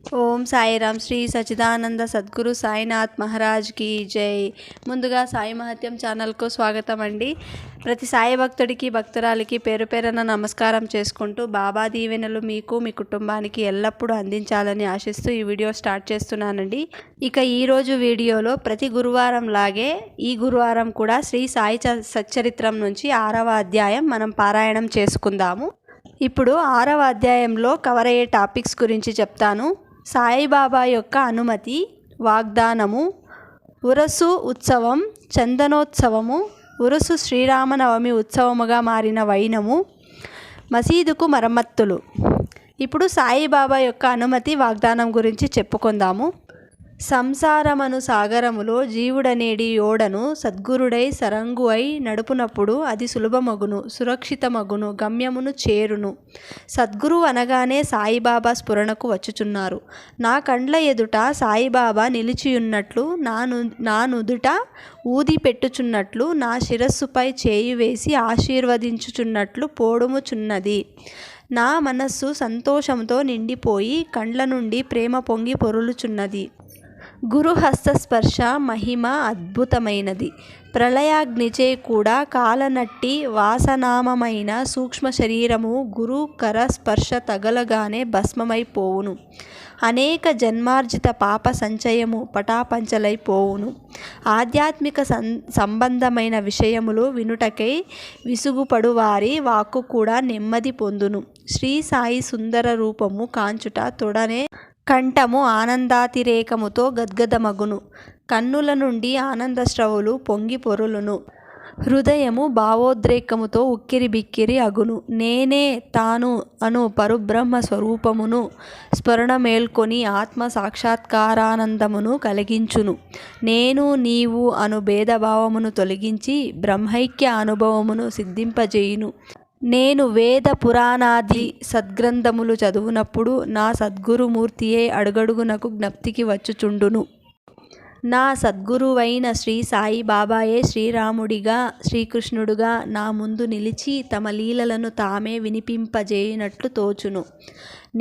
ఓం సాయిరామ్. శ్రీ సచిదానంద సద్గురు సాయినాథ్ మహారాజ్ కి జై. ముందుగా సాయి మహత్యం ఛానల్కు స్వాగతం అండి. ప్రతి సాయి భక్తుడికి భక్తురాలికి పేరు పేరున నమస్కారం చేసుకుంటూ బాబా దీవెనలు మీకు మీ కుటుంబానికి ఎల్లప్పుడూ అందించాలని ఆశిస్తూ ఈ వీడియో స్టార్ట్ చేస్తున్నానండి. ఇక ఈరోజు వీడియోలో ప్రతి గురువారం లాగే ఈ గురువారం కూడా శ్రీ సాయి సచ్చరిత్రం నుంచి 6వ అధ్యాయం మనం పారాయణం చేసుకుందాము. ఇప్పుడు 6వ అధ్యాయంలో కవర్ అయ్యే టాపిక్స్ గురించి చెప్తాను. సాయిబాబా యొక్క అనుమతి, వాగ్దానము, ఉరసు ఉత్సవం, చందనోత్సవము, ఉరసు శ్రీరామనవమి ఉత్సవముగా మారిన వైనము, మసీదుకు మరమ్మత్తులు. ఇప్పుడు సాయిబాబా యొక్క అనుమతి, వాగ్దానం గురించి చెప్పుకుందాము. సంసారమను సాగరములో జీవుడనేడి ఓడను సద్గురుడై సరంగు అయి నడుపునప్పుడు అది సులభమగును, సురక్షితమగును, గమ్యమును చేరును. సద్గురు అనగానే సాయిబాబా స్ఫురణకు వచ్చుచున్నారు. నా కండ్ల ఎదుట సాయిబాబా నిలిచియున్నట్లు, నా నుదుట ఊది పెట్టుచున్నట్లు, నా శిరస్సుపై చేయి వేసి ఆశీర్వదించుచున్నట్లు పోడుముచున్నది. నా మనస్సు సంతోషంతో నిండిపోయి కండ్ల నుండి ప్రేమ పొంగి పొరులుచున్నది. గురు హస్తస్పర్శ మహిమ అద్భుతమైనది. ప్రళయాగ్నిచే కూడా కాలనట్టి వాసనామమైన సూక్ష్మ శరీరము గురు కర స్పర్శ తగలగానే భస్మమైపోవును. అనేక జన్మార్జిత పాప సంచయము పటాపంచలైపోవును. ఆధ్యాత్మిక సంబంధమైన విషయములు వినుటకై విసుగుపడు వారి వాక్కు కూడా నెమ్మది పొందును. శ్రీ సాయి సుందర రూపము కాంచుట తొడనే కంఠము ఆనందాతిరేకముతో గద్గదమగును. కన్నుల నుండి ఆనందశ్రవులు పొంగి పొరులును. హృదయము భావోద్రేకముతో ఉక్కిరి బిక్కిరి అగును. నేనే తాను అను పరుబ్రహ్మ స్వరూపమును స్మరణ మేల్కొని ఆత్మ సాక్షాత్కారానందమును కలిగించును. నేను నీవు అను భేదభావమును తొలగించి బ్రహ్మైక్య అనుభవమును సిద్ధింపజేయును. నేను వేద పురాణాది సద్గ్రంథములు చదువునప్పుడు నా సద్గురుమూర్తియే అడుగడుగునకు జ్ఞప్తికి వచ్చుచుండును. నా సద్గురువైన శ్రీ సాయి బాబాయే శ్రీరాముడిగా శ్రీకృష్ణుడుగా నా ముందు నిలిచి తమ లీలలను తామే వినిపింపజేయునట్లు తోచును.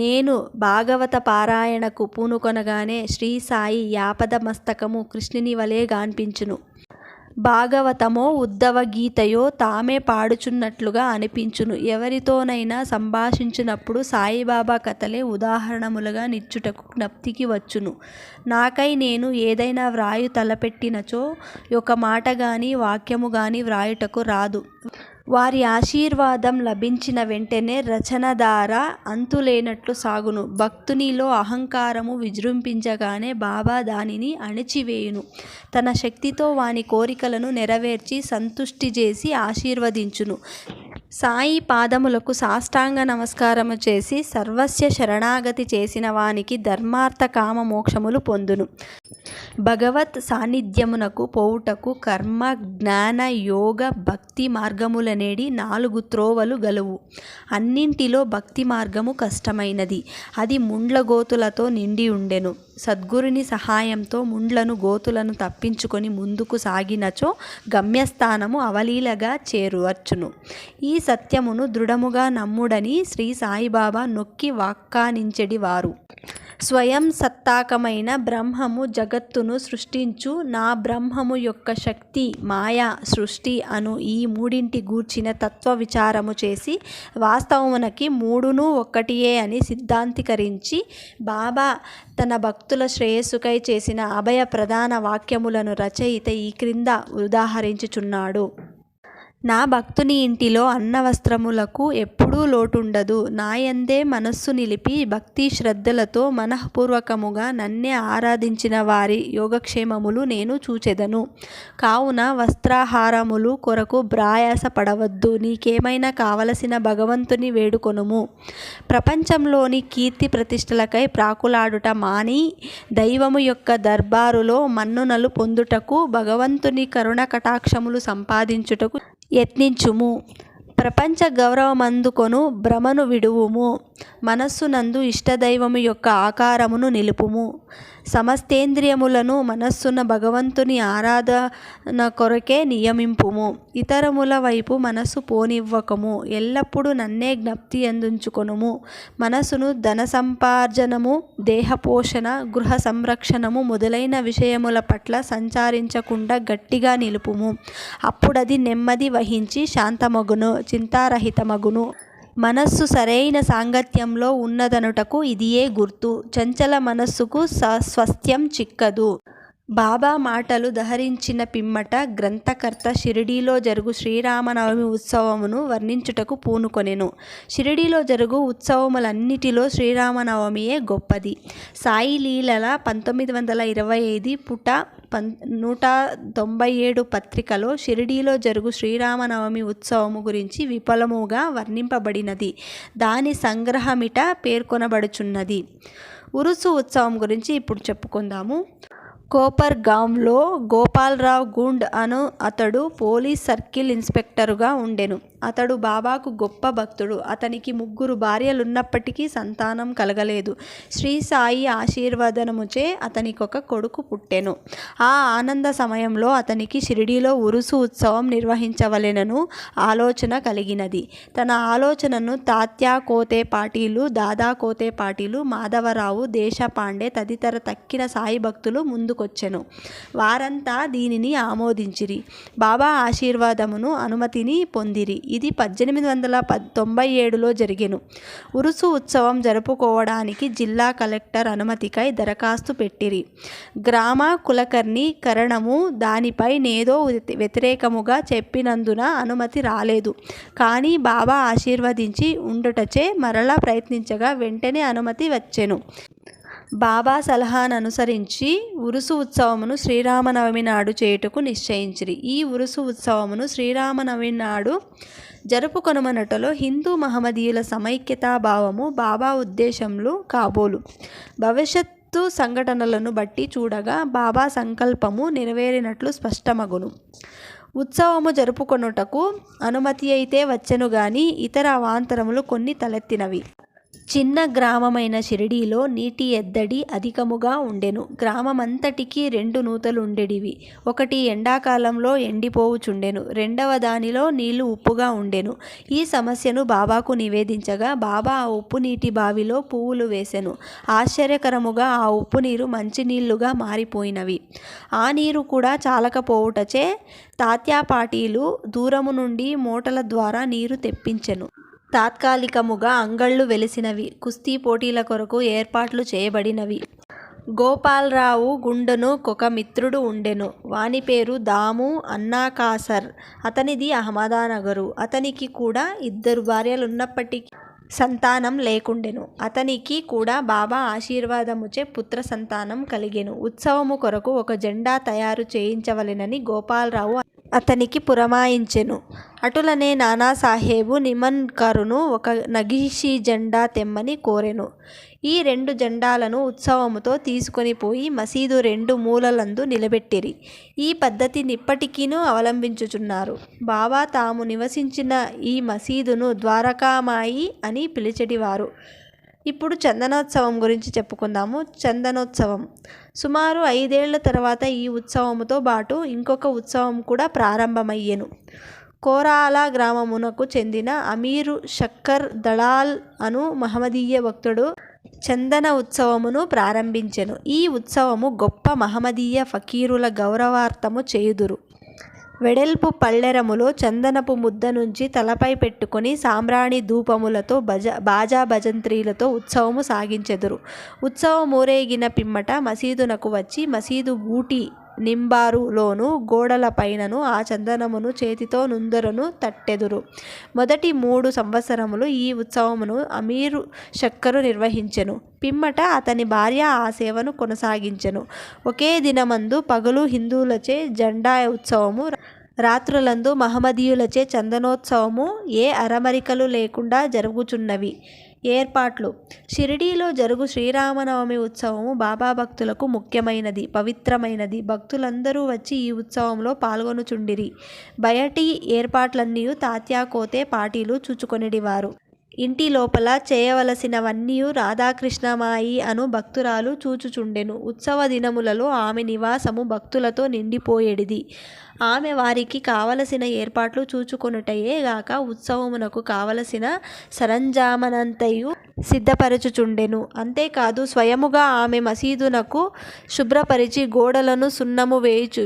నేను భాగవత పారాయణకు పూనుకొనగానే శ్రీ సాయి యాపద మస్తకము కృష్ణుని వలె గాన్పించును. భాగవతమో ఉద్ధవ గీతయో తామే పాడుచున్నట్లుగా అనిపించును. ఎవరితోనైనా సంభాషించినప్పుడు సాయిబాబా కథలే ఉదాహరణములుగా నిచ్చుటకు జ్ఞప్తికి వచ్చును. నాకై నేను ఏదైనా వ్రాయు తలపెట్టినచో ఒక మాట గాని వాక్యము గాని వ్రాయుటకు రాదు. వారి ఆశీర్వాదం లభించిన వెంటనే రచనధార అంతులేనట్లు సాగును. భక్తునిలో అహంకారము విజృంభించగానే బాబా దానిని అణిచివేయును. తన శక్తితో వాని కోరికలను నెరవేర్చి సంతుష్టి చేసి ఆశీర్వదించును. సాయి పాదములకు సాష్టాంగ నమస్కారము చేసి సర్వస్య శరణాగతి చేసిన వానికి ధర్మార్థ కామ మోక్షములు పొందును. భగవత్ సాన్నిధ్యమునకు పోవుటకు కర్మ, జ్ఞాన, యోగ, భక్తి మార్గములనేడి 4 త్రోవలు గలువు. అన్నింటిలో భక్తి మార్గము కష్టమైనది. అది ముండ్ల గోతులతో నిండి ఉండెను. సద్గురుని సహాయంతో ముండ్లను గోతులను తప్పించుకొని ముందుకు సాగినచో గమ్యస్థానము అవలీలగా చేరువచ్చును. ఈ సత్యమును దృఢముగా నమ్ముడని శ్రీ సాయిబాబా నొక్కి వాక్కానించెడి వారు. స్వయం సత్తాకమైన బ్రహ్మము జగత్తును సృష్టించు. నా బ్రహ్మము యొక్క శక్తి, మాయా, సృష్టి అను ఈ మూడింటి గూర్చిన తత్వ విచారము చేసి వాస్తవమునకి మూడును ఒక్కటియే అని సిద్ధాంతీకరించి బాబా తన భక్తుల శ్రేయస్సుకై చేసిన అభయ ప్రధాన వాక్యములను రచయిత ఈ క్రింద ఉదాహరించుచున్నాడు. నా భక్తుని ఇంటిలో అన్న వస్త్రములకు ఎప్పుడూ లోటుండదు. నాయందే మనస్సు నిలిపి భక్తి శ్రద్ధలతో మనఃపూర్వకముగా నన్నే ఆరాధించిన వారి యోగక్షేమములు నేను చూచెదను. కావున వస్త్రాహారములు కొరకు ప్రయాస పడవద్దు. నీకేమైనా కావలసిన భగవంతుని వేడుకొనుము. ప్రపంచంలోని కీర్తి ప్రతిష్టలకై ప్రాకులాడుట మాని దైవము యొక్క దర్బారులో మన్నునలు పొందుటకు, భగవంతుని కరుణ కటాక్షములు సంపాదించుటకు యత్నించుము. ప్రపంచ గౌరవమందుకొను భ్రమను విడువుము. మనస్సునందు ఇష్టదైవము యొక్క ఆకారమును నిలుపుము. సమస్తేంద్రియములను మనస్సున భగవంతుని ఆరాధన కొరకే నియమింపుము. ఇతరముల వైపు మనస్సు పోనివ్వకము. ఎల్లప్పుడూ నన్నే జ్ఞప్తి అందుంచుకొనుము. మనస్సును ధన సంపార్జనము, దేహపోషణ, గృహ సంరక్షణము మొదలైన విషయముల పట్ల సంచరించకుండా గట్టిగా నిలుపుము. అప్పుడది నెమ్మది వహించి శాంతమగును, చింతారహితమగును. మనస్సు సరైన సాంగత్యంలో ఉన్నదనుటకు ఇదియే గుర్తు. చంచల మనస్సుకు స్వాస్థ్యం చిక్కదు. బాబా మాటలు దహరించిన పిమ్మట గ్రంథకర్త షిరిడీలో జరుగు శ్రీరామనవమి ఉత్సవమును వర్ణించుటకు పూనుకొనెను. షిరిడీలో జరుగు ఉత్సవములన్నిటిలో శ్రీరామనవమియే గొప్పది. సాయి లీలల 1925 పుట 197 పత్రికలో షిరిడీలో జరుగు శ్రీరామనవమి ఉత్సవము గురించి విపులముగా వర్ణింపబడినది. దాని సంగ్రహమిట పేర్కొనబడుచున్నది. ఉరుసు ఉత్సవం గురించి ఇప్పుడు చెప్పుకుందాము. కోపర్గాంలో గోపాలరావు గుండ్ అను అతడు పోలీస్ సర్కిల్ ఇన్స్పెక్టరుగా ఉండెను. అతడు బాబాకు గొప్ప భక్తుడు. అతనికి 3 భార్యలున్నప్పటికీ సంతానం కలగలేదు. శ్రీ సాయి ఆశీర్వదనముచే అతనికొక కొడుకు పుట్టెను. ఆ ఆనంద సమయంలో అతనికి షిరిడీలో ఉరుసు ఉత్సవం నిర్వహించవలెనను ఆలోచన కలిగినది. తన ఆలోచనను తాత్యా కోతే పాటీలు, దాదా కోతే పాటీలు, మాధవరావు, దేశపాండే తదితర తక్కిన సాయి భక్తులు ముందుకొచ్చెను. వారంతా దీనిని ఆమోదించిరి. బాబా ఆశీర్వాదమును అనుమతిని పొందిరి. ఇది 1897లో జరిగెను. ఉరుసు ఉత్సవం జరుపుకోవడానికి జిల్లా కలెక్టర్ అనుమతికై దరఖాస్తు పెట్టిరి. గ్రామ కులకర్ణి కరణము దానిపై నేదో వ్యతిరేకముగా చెప్పినందున అనుమతి రాలేదు. కానీ బాబా ఆశీర్వదించి ఉండుటచే మరలా ప్రయత్నించగా వెంటనే అనుమతి వచ్చెను. బాబా సలహాననుసరించి ఉరుసు ఉత్సవమును శ్రీరామనవమి నాడు చేయుటకు నిశ్చయించిరి. ఈ ఉరుసు ఉత్సవమును శ్రీరామనవమి నాడు జరుపుకొనుమనుటలో హిందూ మహమ్మదీయుల సమైక్యతాభావము బాబా ఉద్దేశములు కాబోలు. భవిష్యత్తు సంఘటనలను బట్టి చూడగా బాబా సంకల్పము నెరవేరినట్లు స్పష్టమగును. ఉత్సవము జరుపుకొనుటకు అనుమతి అయితే వచ్చెను గాని ఇతర అవాంతరములు కొన్ని తలెత్తినవి. చిన్న గ్రామమైన షిరిడీలో నీటి ఎద్దడి అధికముగా ఉండెను. గ్రామమంతటికి 2 నూతలుండెడివి. ఒకటి ఎండాకాలంలో ఎండిపోవుచుండెను. రెండవ దానిలో నీళ్లు ఉప్పుగా ఉండెను. ఈ సమస్యను బాబాకు నివేదించగా బాబా ఆ ఉప్పు నీటి బావిలో పువ్వులు వేసెను. ఆశ్చర్యకరముగా ఆ ఉప్పు నీరు మంచినీళ్లుగా మారిపోయినవి. ఆ నీరు కూడా చాలకపోవుటచే తాత్యాపాటీలు దూరము నుండి మోటల ద్వారా నీరు తెప్పించెను. తాత్కాలికముగా అంగళ్ళు వెలిసినవి. కుస్తీ పోటీల కొరకు ఏర్పాట్లు చేయబడినవి. గోపాలరావు గుండును కొక మిత్రుడు ఉండెను. వాని పేరు దాము అన్నాకాసర్. అతనిది అహ్మదానగరు. అతనికి కూడా 2 భార్యలున్నప్పటికీ సంతానం లేకుండెను. అతనికి కూడా బాబా ఆశీర్వాదముచే పుత్ర సంతానం కలిగెను. ఉత్సవము కొరకు ఒక జెండా తయారు చేయించవలెనని గోపాలరావు అతనికి పురమాయించెను. అటులనే నానాసాహెబు నిమన్కరును ఒక నగిషీ జెండా తెమ్మని కోరెను. ఈ 2 జెండాలను ఉత్సవముతో తీసుకొని పోయి మసీదు 2 మూలలందు నిలబెట్టిరి. ఈ పద్ధతినిప్పటికీను అవలంబించుచున్నారు. బాబా తాము నివసించిన ఈ మసీదును ద్వారకామాయి అని పిలిచెడివారు. ఇప్పుడు చందనోత్సవం గురించి చెప్పుకుందాము. చందనోత్సవం సుమారు 5 ఏళ్ల తర్వాత ఈ ఉత్సవముతో బాటు ఇంకొక ఉత్సవం కూడా ప్రారంభమయ్యెను. కోరాల గ్రామమునకు చెందిన అమీరు షక్కర్ దళాల్ అను మహమ్మదీయ భక్తుడు చందన ఉత్సవమును ప్రారంభించెను. ఈ ఉత్సవము గొప్ప మహమ్మదీయ ఫకీరుల గౌరవార్థము చేయుదురు. వెడల్పు పళ్ళెరములో చందనపు ముద్ద నుంచి తలపై పెట్టుకొని సాంబ్రాణి ధూపములతో బాజా భజంత్రీలతో ఉత్సవము సాగించెదరు. ఉత్సవమూరేగిన పిమ్మట మసీదునకు వచ్చి మసీదు గూటి నింబారులోను గోడల పైనను ఆ చందనమును చేతితో నుందరను తట్టెదురు. మొదటి 3 సంవత్సరములు ఈ ఉత్సవమును అమీరు షక్కరు నిర్వహించెను. పిమ్మట అతని భార్య ఆ సేవను కొనసాగించెను. ఒకే దినమందు పగలు హిందువులచే జెండా ఉత్సవము, రాత్రులందు మహమ్మదీయులచే చందనోత్సవము ఏ అరమరికలు లేకుండా జరుగుచున్నవి. ఏర్పాట్లు. షిరిడీలో జరుగు శ్రీరామనవమి ఉత్సవము బాబా భక్తులకు ముఖ్యమైనది, పవిత్రమైనది. భక్తులందరూ వచ్చి ఈ ఉత్సవంలో పాల్గొనుచుండిరి. బయటి ఏర్పాట్లన్నీ తాత్యా కోతే పాటీలు చూచుకొనిడివారు. ఇంటి లోపల చేయవలసినవన్నీ రాధాకృష్ణమాయి అను భక్తురాలు చూచుచుండెను. ఉత్సవ దినములలో ఆమె నివాసము భక్తులతో నిండిపోయేడిది. ఆమె వారికి కావలసిన ఏర్పాట్లు చూచుకొనుటయే గాక ఉత్సవమునకు కావలసిన సరంజామనంతయు సిద్ధపరచుచుండెను. అంతేకాదు స్వయముగా ఆమె మసీదునకు శుభ్రపరిచి గోడలను సున్నము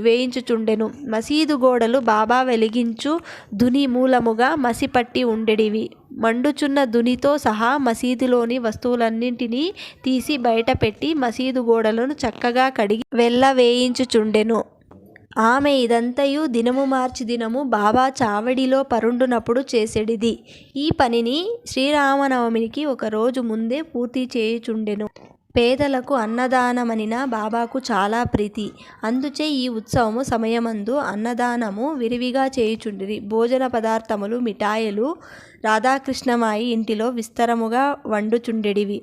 వేయించుచుండెను. మసీదు గోడలు బాబా వెలిగించు ధుని మూలముగా మసిపట్టి ఉండెడివి. మండుచున్న ధునితో సహా మసీదులోని వస్తువులన్నింటినీ తీసి బయటపెట్టి మసీదు గోడలను చక్కగా కడిగి వెళ్ళవేయించుచుండెను. ఆమె ఇదంతయు దినము మార్చి దినము బాబా చావడిలో పరుండునప్పుడు చేసెడిది. ఈ పనిని శ్రీరామనవమికి ఒకరోజు ముందే పూర్తి చేయుచుండెను. పేదలకు అన్నదానమనిన బాబాకు చాలా ప్రీతి. అందుచే ఈ ఉత్సవము సమయమందు అన్నదానము విరివిగా చేయుచుండిరి. భోజన పదార్థములు మిఠాయిలు రాధాకృష్ణమాయి ఇంటిలో విస్తరముగా వండుచుండెడివి.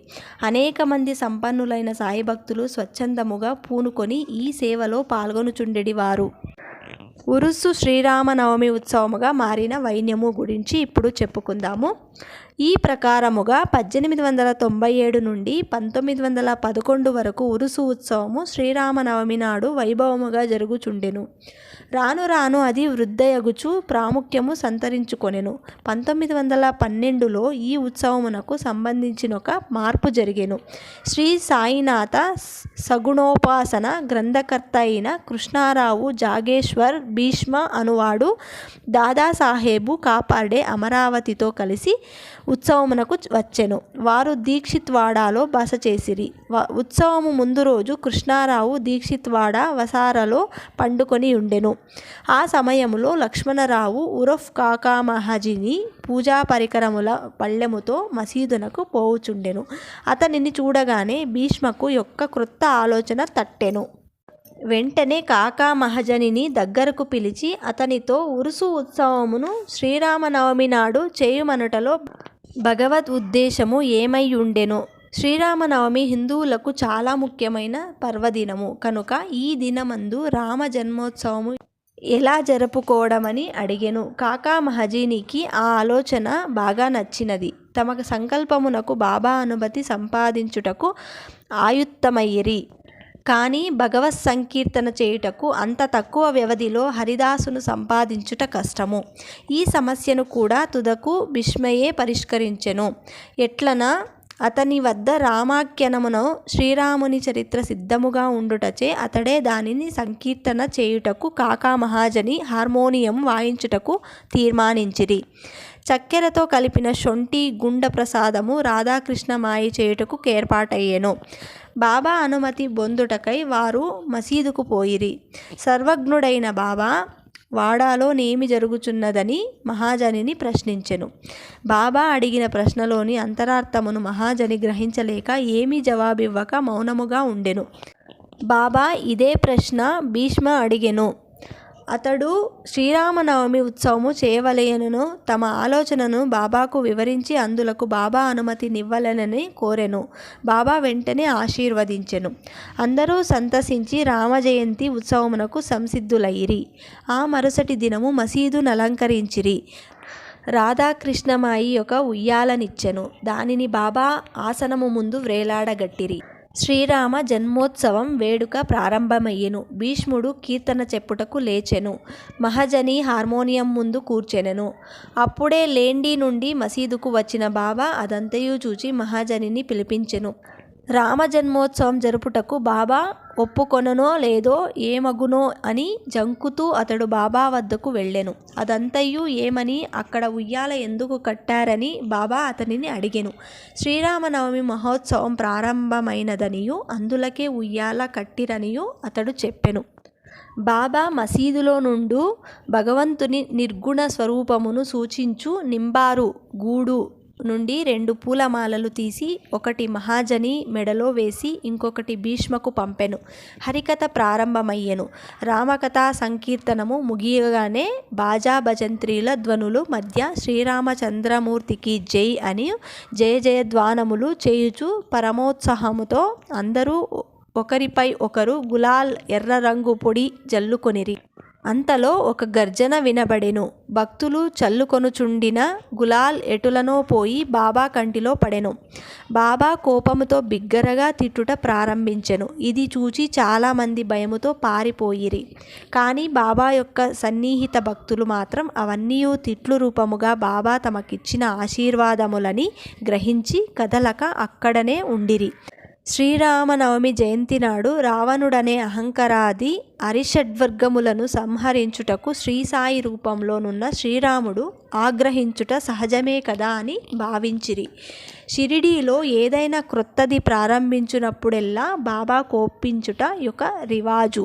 అనేక మంది సంపన్నులైన సాయి భక్తులు స్వచ్ఛందముగా పూనుకొని ఈ సేవలో పాల్గొనుచుండెడివారు. ఉరుసు శ్రీరామనవమి ఉత్సవముగా మారిన వైన్యము గురించి ఇప్పుడు చెప్పుకుందాము. ఈ ప్రకారముగా 1897 నుండి 1911 వరకు ఉరుసు ఉత్సవము శ్రీరామనవమి నాడు వైభవముగా జరుగుచుండెను. రాను రాను అది వృద్ధయగుచు ప్రాముఖ్యము సంతరించుకొనెను. 1912లో ఈ ఉత్సవమునకు సంబంధించిన ఒక మార్పు జరిగెను. శ్రీ సాయినాథ సగుణోపాసన గ్రంథకర్త అయిన కృష్ణారావు జాగేశ్వర్ భీష్మ అనువాడు దాదాసాహేబు కాపాడే అమరావతితో కలిసి ఉత్సవమునకు వచ్చెను. వారు దీక్షిత్వాడలో బస చేసిరి. ఉత్సవము ముందు రోజు కృష్ణారావు దీక్షిత్వాడ వసారలో పండుకొని ఉండెను. ఆ సమయములో లక్ష్మణరావు ఉరఫ్ కాకా మహాజీని పూజా పరికరముల పళ్ళెముతో మసీదునకు పోవుచుండెను. అతనిని చూడగానే భీష్మకు యొక్క క్రొత్త ఆలోచన తట్టెను. వెంటనే కాకా మహాజనిని దగ్గరకు పిలిచి అతనితో ఉరుసు ఉత్సవమును శ్రీరామనవమి నాడు చేయుమనుటలో భగవద్ ఉద్దేశము ఏమైయుండెనో. శ్రీరామనవమి హిందువులకు చాలా ముఖ్యమైన పర్వదినము కనుక ఈ దినమందు రామ జన్మోత్సవము ఎలా జరుపుకోవడమని అడిగెను. కాకా మహాజీనికి ఆ ఆలోచన బాగా నచ్చినది. తమ సంకల్పమునకు బాబా అనుమతి సంపాదించుటకు ఆయుత్తమయ్యిరి. కానీ భగవత్ సంకీర్తన చేయుటకు అంత తక్కువ వ్యవధిలో హరిదాసును సంపాదించుట కష్టము. ఈ సమస్యను కూడా తుదకు భీష్మయే పరిష్కరించెను. ఎట్లన అతని వద్ద రామాఖ్యానమును శ్రీరాముని చరిత్ర సిద్ధముగా ఉండుటచే అతడే దానిని సంకీర్తన చేయుటకు కాకా మహాజని హార్మోనియం వాయించుటకు తీర్మానించిరి. చక్కెరతో కలిపిన శొంఠి గుండ ప్రసాదము రాధాకృష్ణమాయి చేయుటకు ఏర్పాటయ్యెను. బాబా అనుమతి పొందుటకై వారు మసీదుకు పోయిరి. సర్వజ్ఞుడైన బాబా వాడాలో నేమి జరుగుచున్నదని మహాజనిని ప్రశ్నించెను. బాబా అడిగిన ప్రశ్నలోని అంతరార్థమును మహాజని గ్రహించలేక ఏమీ జవాబివ్వక మౌనముగా ఉండెను. బాబా ఇదే ప్రశ్న భీష్మ అడిగెను. అతడు శ్రీరామనవమి ఉత్సవము చేయవలెనను తమ ఆలోచనను బాబాకు వివరించి అందులకు బాబా అనుమతినివ్వలెనని కోరెను. బాబా వెంటనే ఆశీర్వదించెను. అందరూ సంతసించి రామజయంతి ఉత్సవమునకు సంసిద్ధులైరి. ఆ మరుసటి దినము మసీదును అలంకరించిరి. రాధాకృష్ణమాయి ఒక ఉయ్యాలనిచ్చెను. దానిని బాబా ఆసనము ముందు వ్రేలాడగట్టిరి. శ్రీరామ జన్మోత్సవం వేడుక ప్రారంభమయ్యెను. భీష్ముడు కీర్తన చెప్పుటకు లేచెను. మహాజని హార్మోనియం ముందు కూర్చెనెను. అప్పుడే లేండి నుండి మసీదుకు వచ్చిన బాబా అదంతయు చూచి మహాజనిని పిలిపించెను. రామజన్మోత్సవం జరుపుటకు బాబా ఒప్పుకొననో లేదో ఏమగునో అని జంకుతూ అతడు బాబా వద్దకు వెళ్ళెను. అదంతయు ఏమని అక్కడ ఉయ్యాల ఎందుకు కట్టారని బాబా అతనిని అడిగెను. శ్రీరామనవమి మహోత్సవం ప్రారంభమైనదనియు అందులకే ఉయ్యాల కట్టిరనియు అతడు చెప్పెను. బాబా మసీదులో నుండు భగవంతుని నిర్గుణ స్వరూపమును సూచించు నింబారు గూడు నుండి 2 పూలమాలలు తీసి ఒకటి మహాజని మెడలో వేసి ఇంకొకటి భీష్మకు పంపెను. హరికథ ప్రారంభమయ్యెను. రామకథా సంకీర్తనము ముగియగానే బాజా భజంత్రీల ధ్వనులు మధ్య శ్రీరామచంద్రమూర్తికి జై అని జయ జయధ్వానములు చేయుచు పరమోత్సాహముతో అందరూ ఒకరిపై ఒకరు గులాల్ ఎర్ర రంగు పొడి జల్లుకొనిరి. అంతలో ఒక గర్జన వినబడెను. భక్తులు చల్లుకొనుచుండిన గులాల్ ఎటులనో పోయి బాబా కంటిలో పడెను. బాబా కోపముతో బిగ్గరగా తిట్టుట ప్రారంభించెను. ఇది చూచి చాలామంది భయముతో పారిపోయిరి. కానీ బాబా యొక్క సన్నిహిత భక్తులు మాత్రం అవన్నీయు తిట్లు రూపముగా బాబా తమకిచ్చిన ఆశీర్వాదములని గ్రహించి కదలక అక్కడనే ఉండిరి. శ్రీరామనవమి జయంతి నాడు రావణుడనే అహంకారాది అరిషడ్వర్గములను సంహరించుటకు శ్రీసాయి రూపంలోనున్న శ్రీరాముడు ఆగ్రహించుట సహజమే కదా అని భావించిరి. షిరిడీలో ఏదైనా క్రొత్తది ప్రారంభించినప్పుడెల్లా బాబా కోపించుట యొక్క రివాజు.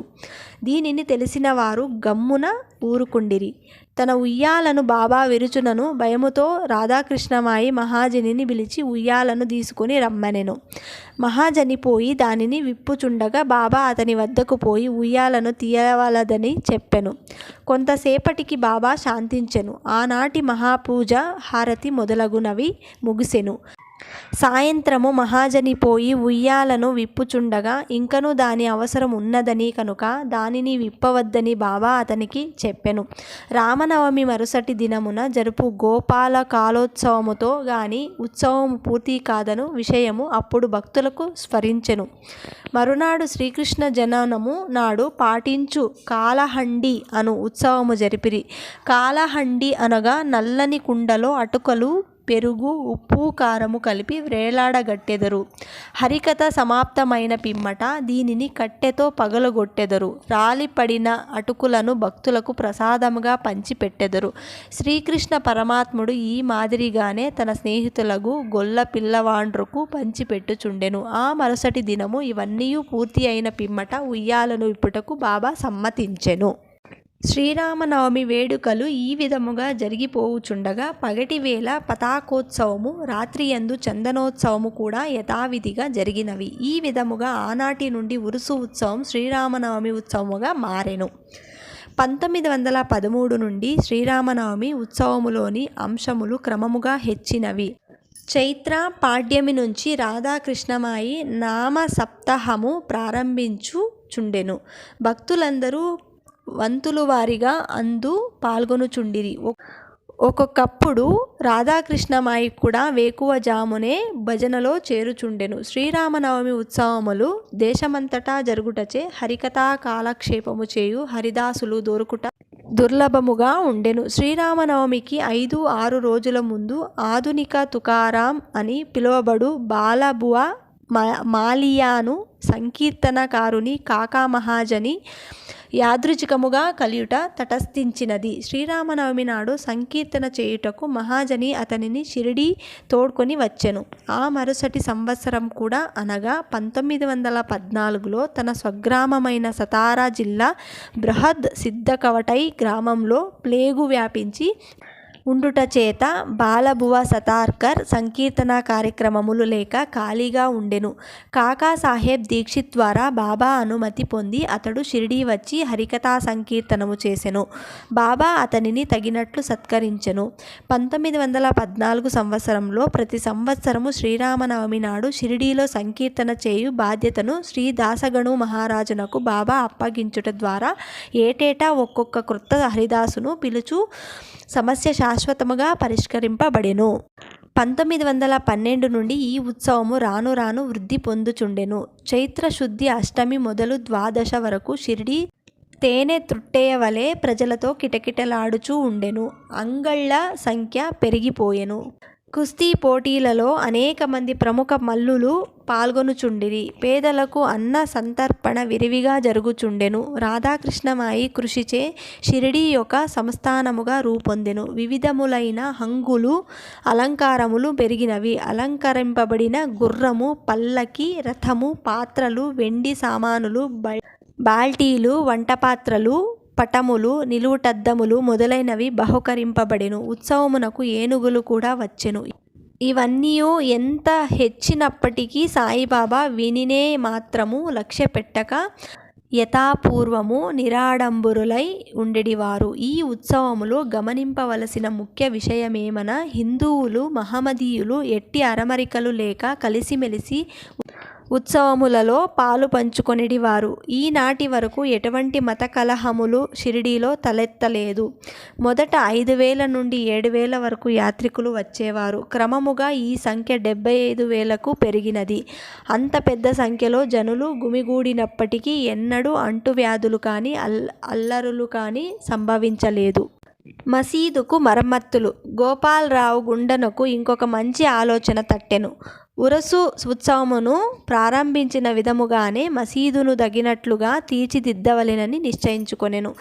దీనిని తెలిసిన వారు గమ్మున ఊరుకుండిరి. తన ఉయ్యాలను బాబా విరుచునను భయముతో రాధాకృష్ణమాయి మహాజనిని పిలిచి ఉయ్యాలను తీసుకుని రమ్మనెను. మహాజని పోయి దానిని విప్పుచుండగా బాబా అతని వద్దకు పోయి ఉయ్యాలను తీయవలదని చెప్పెను. కొంతసేపటికి బాబా శాంతించెను. ఆనాటి మహాపూజ హారతి మొదలగునవి ముగిసెను. సాయంత్రము మహాజని పోయి ఉయ్యాలను విప్పుచుండగా ఇంకనూ దాని అవసరం ఉన్నదని కనుక దానిని విప్పవద్దని బాబా అతనికి చెప్పెను. రామనవమి మరుసటి దినమున జరుపు గోపాల కాలోత్సవముతో గాని ఉత్సవము పూర్తి కాదను విషయము అప్పుడు భక్తులకు స్ఫరించెను. మరునాడు శ్రీకృష్ణ జననము నాడు పాటించు కాలహండి అను ఉత్సవము జరిపిరి. కాలహండి అనగా నల్లని కుండలో అటుకలు, పెరుగు, ఉప్పు, కారము కలిపి వ్రేలాడగట్టెదరు. హరికథ సమాప్తమైన పిమ్మట దీనిని కట్టెతో పగలగొట్టెదరు. రాలిపడిన అటుకులను భక్తులకు ప్రసాదముగా పంచిపెట్టెదరు. శ్రీకృష్ణ పరమాత్ముడు ఈ మాదిరిగానే తన స్నేహితులకు గొల్ల పిల్లవాండ్రకు పంచిపెట్టుచుండెను. ఆ మరుసటి దినము ఇవన్నీయు పూర్తి అయిన పిమ్మట ఉయ్యాలను విప్పుటకు బాబా సమ్మతించెను. శ్రీరామనవమి వేడుకలు ఈ విధముగా జరిగిపోవుచుండగా పగటివేళ పతాకోత్సవము, రాత్రియందు చందనోత్సవము కూడా యథావిధిగా జరిగినవి. ఈ విధముగా ఆనాటి నుండి ఉరుసు ఉత్సవం శ్రీరామనవమి ఉత్సవముగా మారెను. 1913 నుండి శ్రీరామనవమి ఉత్సవములోని అంశములు క్రమముగా హెచ్చినవి. చైత్ర పాడ్యమి నుంచి రాధాకృష్ణమాయి నామ సప్తాహము ప్రారంభించుచుండెను. భక్తులందరూ వంతులు వారిగా అందు పాల్గొనుచుండిరి. ఒక్కొక్కప్పుడు రాధాకృష్ణమాయి కూడా వేకువజామునే భజనలో చేరుచుండెను. శ్రీరామనవమి ఉత్సవములు దేశమంతటా జరుగుటచే హరికథా కాలక్షేపము చేయు హరిదాసులు దొరుకుట దుర్లభముగా ఉండెను. శ్రీరామనవమికి 5-6 రోజుల ముందు ఆధునిక తుకారాం అని పిలువబడు బాలబువ మాలియాను సంకీర్తనకారుని కాకా మహాజని యాదృచ్ఛికముగా కలియుట తటస్థించినది. శ్రీరామనవమి నాడు సంకీర్తన చేయుటకు మహాజని అతనిని షిరిడీ తోడ్కొని వచ్చెను. ఆ మరుసటి సంవత్సరం కూడా అనగా 1914లో తన స్వగ్రామమైన సతారా జిల్లా బృహద్ సిద్ధకవటై గ్రామంలో ప్లేగు వ్యాపించి ఉండుట చేత బాలబువ సతార్కర్ సంకీర్తన కార్యక్రమములు లేక ఖాళీగా ఉండెను. కాకాసాహెబ్ దీక్షిత్ ద్వారా బాబా అనుమతి పొంది అతడు షిరిడీ వచ్చి హరికథా సంకీర్తనము చేసెను. బాబా అతనిని తగినట్లు సత్కరించెను. 1914 సంవత్సరంలో ప్రతి సంవత్సరము శ్రీరామనవమి నాడు షిరిడీలో సంకీర్తన చేయు బాధ్యతను శ్రీ దాసగణు మహారాజునకు బాబా అప్పగించుట ద్వారా ఏటేటా ఒక్కొక్క క్రొత్త హరిదాసును పిలుచు సమస్య శాశ్వతముగా పరిష్కరింపబడెను. 1912 నుండి ఈ ఉత్సవము రాను రాను వృద్ధి పొందుచుండెను. చైత్రశుద్ధి అష్టమి మొదలు ద్వాదశ వరకు షిరిడీ తేనె త్రుట్టేయవలే ప్రజలతో కిటకిటలాడుచూ ఉండెను. అంగళ్ళ సంఖ్య పెరిగిపోయెను. కుస్తీ పోటీలలో అనేక మంది ప్రముఖ మల్లులు పాల్గొనుచుండిరి. పేదలకు అన్న సంతర్పణ విరివిగా జరుగుచుండెను. రాధాకృష్ణమాయి కృషిచే షిరిడీ యొక్క సంస్థానముగా రూపొందెను. వివిధములైన హంగులు, అలంకారములు పెరిగినవి. అలంకరింపబడిన గుర్రము, పల్లకి, రథము, పాత్రలు, వెండి సామానులు, బాల్టీలు, వంటపాత్రలు, పటములు, నిలువుటద్దములు మొదలైనవి బహుకరింపబడెను. ఉత్సవమునకు ఏనుగులు కూడా వచ్చెను. ఇవన్నీయు ఎంత హెచ్చినప్పటికీ సాయిబాబా వినినే మాత్రము లక్ష్య పెట్టక యథాపూర్వము నిరాడంబరులై ఉండెడివారు. ఈ ఉత్సవములో గమనింపవలసిన ముఖ్య విషయమేమన హిందువులు, మహమ్మదీయులు ఎట్టి అరమరికలు లేక కలిసిమెలిసి ఉత్సవములలో పాలు పంచుకొనిడివారు. ఈనాటి వరకు ఎటువంటి మత కలహములు షిరిడీలో తలెత్తలేదు. మొదట 5,000 నుండి 7,000 వరకు యాత్రికులు వచ్చేవారు. క్రమముగా ఈ సంఖ్య 75,000కు పెరిగినది. అంత పెద్ద సంఖ్యలో జనులు గుమిగూడినప్పటికీ ఎన్నడూ అంటువ్యాధులు కానీ అల్లరులు కానీ సంభవించలేదు. మసీదుకు మరమ్మతులు. గోపాలరావు గుండనకు ఇంకొక మంచి ఆలోచన తట్టెను. ఉరసు ఉత్సవమును ప్రారంభించిన విధముగానే మసీదును తగినట్లుగా తీర్చిదిద్దవలెనని నిశ్చయించుకొనెను.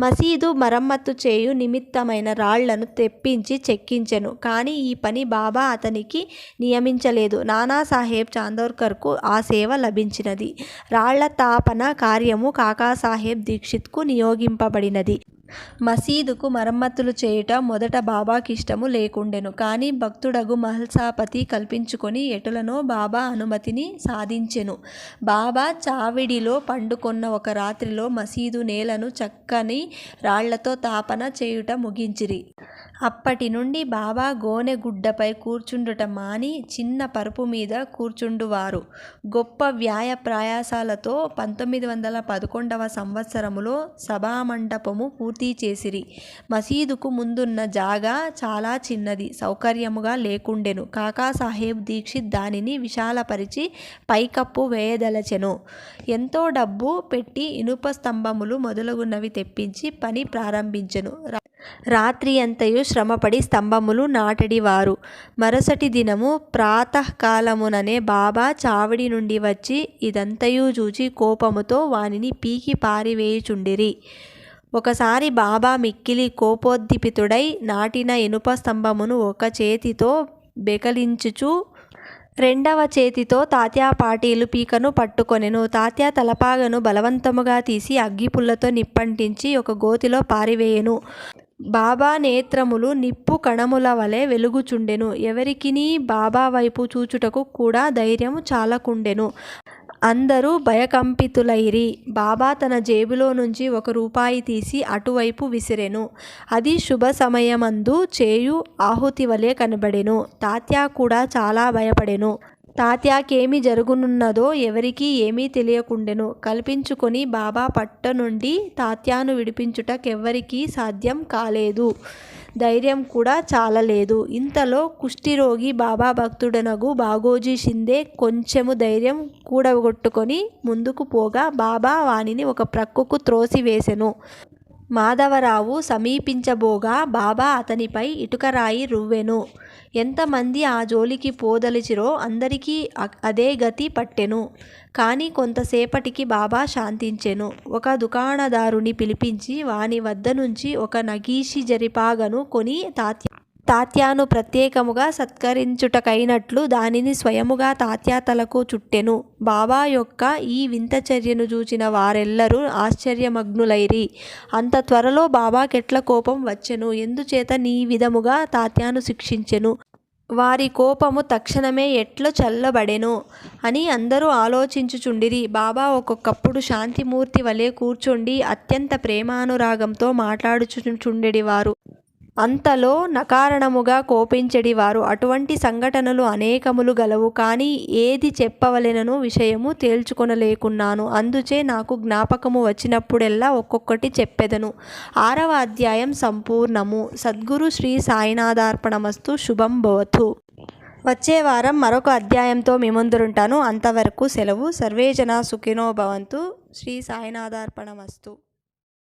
మసీదు మరమ్మత్తు చేయు నిమిత్తమైన రాళ్లను తెప్పించి చెక్కించెను. కానీ ఈ పని బాబా అతనికి నియమించలేదు. నానాసాహెబ్ చాందోర్కర్కు ఆ సేవ లభించినది. రాళ్ల తాపన కార్యము కాకాసాహెబ్ దీక్షిత్కు నియోగింపబడినది. మసీదుకు మరమ్మతులు చేయుట మొదట బాబాకిష్టము లేకుండెను. కానీ భక్తుడగు మహల్సాపతి కల్పించుకొని ఎటులనో బాబా అనుమతిని సాధించెను. బాబా చావిడిలో పండుకొన్న ఒక రాత్రిలో మసీదు నేలను చక్కని రాళ్లతో తాపన చేయుట ముగించిరి. అప్పటి నుండి బాబా గోనె గుడ్డపై కూర్చుండుట మాని చిన్న పరుపు మీద కూర్చుండువారు. గొప్ప వ్యాయ ప్రయాసాలతో 1911వ సంవత్సరములో సభామండపము పూర్తి చేసిరి. మసీదుకు ముందున్న జాగా చాలా చిన్నది, సౌకర్యముగా లేకుండెను. కాకాసాహెబ్ దీక్షిత్ దానిని విశాలపరిచి పైకప్పు వేయదలచెను. ఎంతో డబ్బు పెట్టి ఇనుప స్తంభములు మొదలగునవి తెప్పించి పని ప్రారంభించెను. రాత్రి అంతయు శ్రమపడి స్తంభములు నాటెడివారు. మరుసటి దినము ప్రాతఃకాలముననే బాబా చావిడి నుండి వచ్చి ఇదంతయు చూచి కోపముతో వానిని పీకి పారివేయుచుండిరి. ఒకసారి బాబా మిక్కిలి కోపోద్దీపితుడై నాటిన ఇనుప స్తంభమును ఒక చేతితో బెకిలించుచు రెండవ చేతితో తాత్యా పాటీలు పీకను పట్టుకొనెను. తాత్యా తలపాగను బలవంతముగా తీసి అగ్గిపుల్లతో నిప్పంటించి ఒక గోతిలో పారివేయెను. బాబా నేత్రములు నిప్పు కణముల వలె వెలుగుచుండెను. ఎవరికినీ బాబా వైపు చూచుటకు కూడా ధైర్యము చాలకుండెను. అందరూ భయకంపితులైరి. బాబా తన జేబులో నుంచి 1 రూపాయి తీసి అటువైపు విసిరెను. అది శుభ సమయమందు చేయు ఆహుతి వలె కనబడెను. తాత్యా కూడా చాలా భయపడెను. తాత్యాకేమి జరుగునున్నదో ఎవరికీ ఏమీ తెలియకుండెను. కల్పించుకొని బాబా పట్ట నుండి తాత్యాను విడిపించుటకెవ్వరికీ సాధ్యం కాలేదు. ధైర్యం కూడా చాలలేదు. ఇంతలో కుష్ఠిరోగి బాబా భక్తుడనగు బాగోజీ షిందే కొంచెము ధైర్యం కూడగొట్టుకొని ముందుకు పోగా బాబా వానిని ఒక ప్రక్కకు త్రోసివేసెను. మాధవరావు సమీపించబోగా బాబా అతనిపై ఇటుకరాయి రువ్వెను. ఎంతమంది ఆ జోలికి పోదలిచిరో అందరికీ అదే గతి పట్టెను. కానీ కొంతసేపటికి బాబా శాంతించెను. ఒక దుకాణదారుని పిలిపించి వాని వద్ద నుంచి ఒక నగీషి జరిపాగను కొని తాత్యాను ప్రత్యేకముగా సత్కరించుటకైనట్లు దానిని స్వయముగా తాత్యా తలకు చుట్టెను. బాబా యొక్క ఈ వింత చర్యను చూచిన వారెల్లరూ ఆశ్చర్యమగ్నులైరి. అంత త్వరలో బాబాకెట్ల కోపం వచ్చెను? ఎందుచేత నీ విధముగా తాత్యాను శిక్షించెను? వారి కోపము తక్షణమే ఎట్ల చల్లబడెను అని అందరూ ఆలోచించుచుండిరి. బాబా ఒక్కొక్కప్పుడు శాంతిమూర్తి వలె కూర్చుండి అత్యంత ప్రేమానురాగంతో మాట్లాడుచుండెడివారు. అంతలో నకారణముగా కోపించెడివారు. అటువంటి సంఘటనలు అనేకములు గలవు. కానీ ఏది చెప్పవలెనను విషయము తేల్చుకొనలేకున్నాను. అందుచే నాకు జ్ఞాపకము వచ్చినప్పుడెల్లా ఒక్కొక్కటి చెప్పెదను. 6వ అధ్యాయం సంపూర్ణము. సద్గురు శ్రీ సాయినాథార్పణమస్తు. శుభం భవతు. వచ్చే వారం మరొక అధ్యాయంతో మీ ముందుంటాను. అంతవరకు సెలవు. సర్వే జనా సుఖినో భవంతు. శ్రీ సాయినాథార్పణమస్తు.